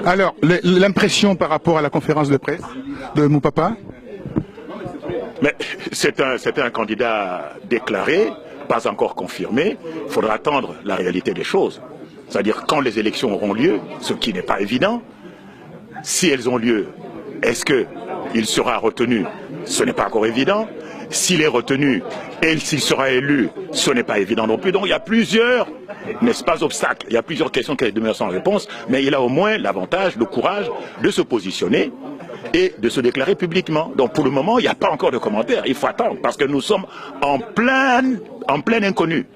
Alors, l'impression par rapport à la conférence de presse de Moupapa? Mais c'était un candidat déclaré, pas encore confirmé. Il faudra attendre la réalité des choses. C'est-à-dire quand les élections auront lieu, ce qui n'est pas évident. Si elles ont lieu, est-ce qu'il sera retenu? Ce n'est pas encore évident. S'il est retenu et s'il sera élu, ce n'est pas évident non plus. Donc il y a plusieurs, n'est-ce pas, obstacles. Il y a plusieurs questions qui demeurent sans réponse, mais il a au moins l'avantage, le courage de se positionner et de se déclarer publiquement. Donc pour le moment, il n'y a pas encore de commentaires. Il faut attendre parce que nous sommes en plein inconnu.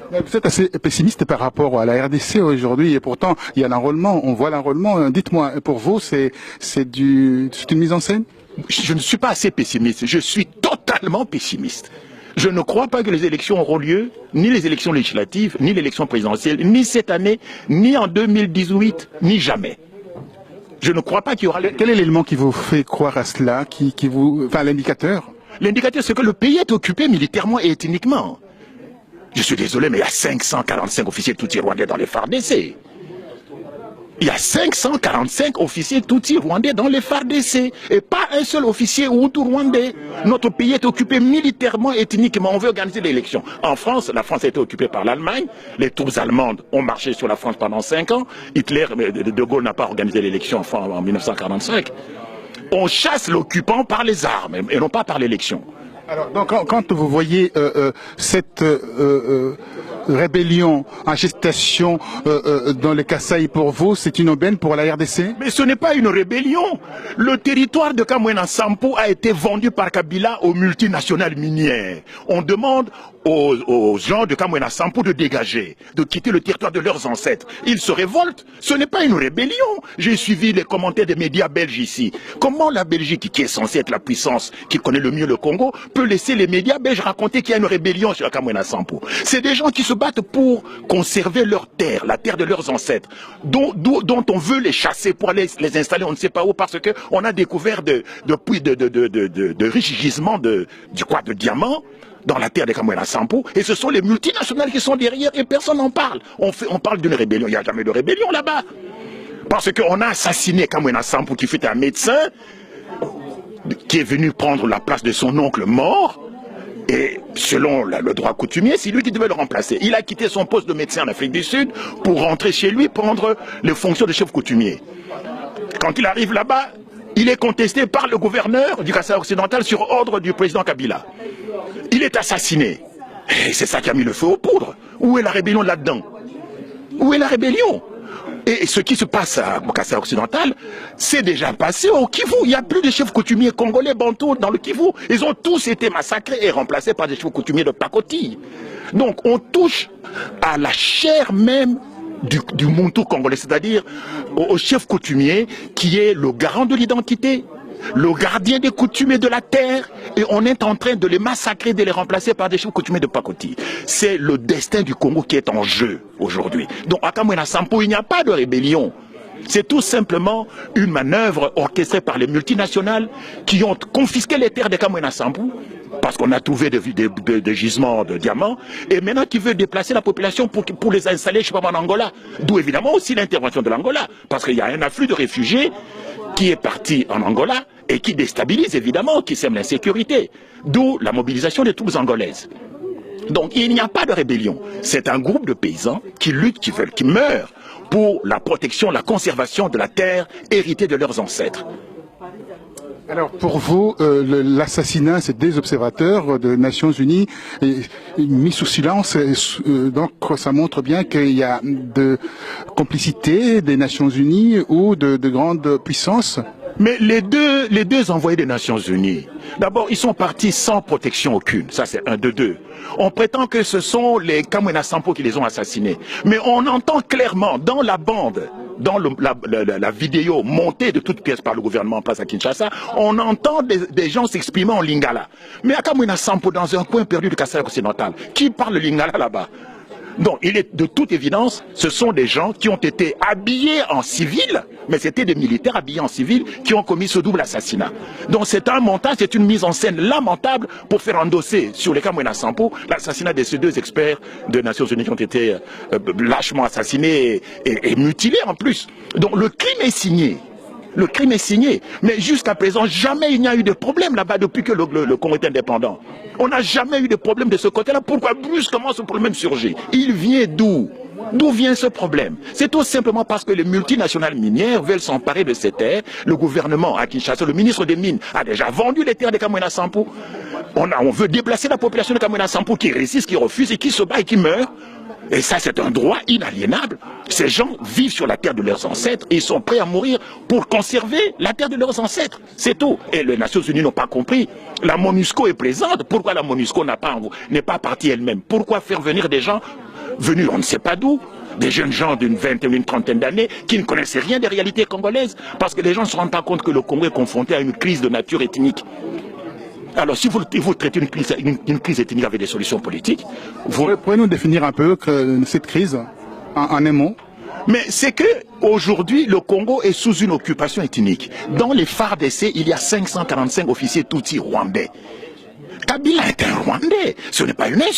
Vous êtes assez pessimiste par rapport à la RDC aujourd'hui et pourtant il y a l'enrôlement, on voit l'enrôlement. Dites-moi, pour vous c'est une mise en scène? Je ne suis pas assez pessimiste, je suis totalement pessimiste. Je ne crois pas que les élections auront lieu, ni les élections législatives, ni l'élection présidentielle, ni cette année, ni en 2018, ni jamais. Je ne crois pas qu'il y aura... Quel est l'élément qui vous fait croire à cela, enfin l'indicateur? L'indicateur, c'est que le pays est occupé militairement et ethniquement. Je suis désolé, mais il y a 545 officiers Tutsis rwandais dans les FARDC. Il y a 545 officiers Tutsis rwandais dans les FARDC et pas un seul officier Hutu rwandais. Notre pays est occupé militairement et ethniquement. On veut organiser l'élection. En France, la France a été occupée par l'Allemagne. Les troupes allemandes ont marché sur la France pendant 5 ans. Hitler, De Gaulle n'a pas organisé l'élection en 1945. On chasse l'occupant par les armes et non pas par l'élection. Alors, donc, quand vous voyez cette rébellion en gestation dans le Kasaï, pour vous, c'est une aubaine pour la RDC? Mais ce n'est pas une rébellion. Le territoire de Kamwena Sampo a été vendu par Kabila aux multinationales minières. On demande aux gens de Kamwena Sampo de dégager, de quitter le territoire de leurs ancêtres. Ils se révoltent. Ce n'est pas une rébellion. J'ai suivi les commentaires des médias belges ici. Comment la Belgique, qui est censée être la puissance qui connaît le mieux le Congo, peut laisser les médias belges raconter qu'il y a une rébellion sur Kamwena Sampo? C'est des gens qui se battent pour conserver leur terre, la terre de leurs ancêtres, dont on veut les chasser pour aller les installer on ne sait pas où, parce qu'on a découvert de riches gisements de diamants dans la terre de Kamwena Sampo, et ce sont les multinationales qui sont derrière et personne n'en parle. On parle d'une rébellion, il n'y a jamais de rébellion là-bas. Parce qu'on a assassiné Kamwena Sampo, qui fut un médecin, qui est venu prendre la place de son oncle mort, et selon le droit coutumier, c'est lui qui devait le remplacer. Il a quitté son poste de médecin en Afrique du Sud pour rentrer chez lui, prendre les fonctions de chef coutumier. Quand il arrive là-bas, il est contesté par le gouverneur du Kasaï occidental sur ordre du président Kabila. Il est assassiné. Et c'est ça qui a mis le feu aux poudres. Où est la rébellion là-dedans? Où est la rébellion? Et ce qui se passe à Kasaï occidental, c'est déjà passé au Kivu. Il n'y a plus de chefs coutumiers congolais bantous dans le Kivu. Ils ont tous été massacrés et remplacés par des chefs coutumiers de pacotille. Donc on touche à la chair même du Muntu congolais, c'est-à-dire au chef coutumier qui est le garant de l'identité, le gardien des coutumes et de la terre, et on est en train de les massacrer, de les remplacer par des chefs coutumiers de pacotille. C'est le destin du Congo qui est en jeu aujourd'hui. Donc à Kamwena Sampo, il n'y a pas de rébellion. C'est tout simplement une manœuvre orchestrée par les multinationales qui ont confisqué les terres de Kamwena Sampo, parce qu'on a trouvé des gisements de diamants, et maintenant qui veut déplacer la population pour les installer, je sais pas, en Angola. D'où évidemment aussi l'intervention de l'Angola, parce qu'il y a un afflux de réfugiés qui est parti en Angola et qui déstabilise évidemment, qui sème l'insécurité. D'où la mobilisation des troupes angolaises. Donc il n'y a pas de rébellion. C'est un groupe de paysans qui luttent, qui meurent pour la protection, la conservation de la terre héritée de leurs ancêtres. Alors pour vous, l'assassinat, c'est des observateurs des Nations Unies mis sous silence. Donc ça montre bien qu'il y a de complicité des Nations Unies ou de grandes puissances. Mais les deux envoyés des Nations Unies, d'abord, ils sont partis sans protection aucune. Ça, c'est un de deux. On prétend que ce sont les Kamwena Sampo qui les ont assassinés. Mais on entend clairement dans la bande, dans la vidéo montée de toutes pièces par le gouvernement en place à Kinshasa, on entend des gens s'exprimer en lingala. Mais à Kamwena Sampo, dans un coin perdu du Kasaï occidental, qui parle lingala là-bas? Donc, il est de toute évidence, ce sont des gens qui ont été habillés en civil, mais c'était des militaires habillés en civil qui ont commis ce double assassinat. Donc, c'est un montage, c'est une mise en scène lamentable pour faire endosser sur les Kamwina Sampo l'assassinat de ces deux experts des Nations Unies qui ont été lâchement assassinés et mutilés en plus. Donc, le crime est signé. Le crime est signé, mais jusqu'à présent, jamais il n'y a eu de problème là-bas depuis que le Congo est indépendant. On n'a jamais eu de problème de ce côté-là. Pourquoi brusquement ce problème surgit? Il vient d'où? D'où vient ce problème? C'est tout simplement parce que les multinationales minières veulent s'emparer de ces terres. Le gouvernement à Kinshasa, le ministre des Mines, a déjà vendu les terres de Kamwina Sampo. On veut déplacer la population de Kamwina Sampo qui résiste, qui refuse et qui se bat et qui meurt. Et ça, c'est un droit inaliénable. Ces gens vivent sur la terre de leurs ancêtres et ils sont prêts à mourir pour conserver la terre de leurs ancêtres. C'est tout. Et les Nations Unies n'ont pas compris. La MONUSCO est présente. Pourquoi la MONUSCO n'est pas partie elle-même? Pourquoi faire venir des gens venus on ne sait pas d'où? Des jeunes gens d'une vingtaine, une trentaine d'années qui ne connaissaient rien des réalités congolaises. Parce que les gens ne se rendent pas compte que le Congo est confronté à une crise de nature ethnique. Alors, si vous traitez une crise ethnique avec des solutions politiques, Pouvez-nous définir un peu cette crise en un mot? Mais c'est que aujourd'hui, le Congo est sous une occupation ethnique. Dans les FARDC, il y a 545 officiers Tutsis rwandais. Kabila est un Rwandais. Ce n'est pas une insulte.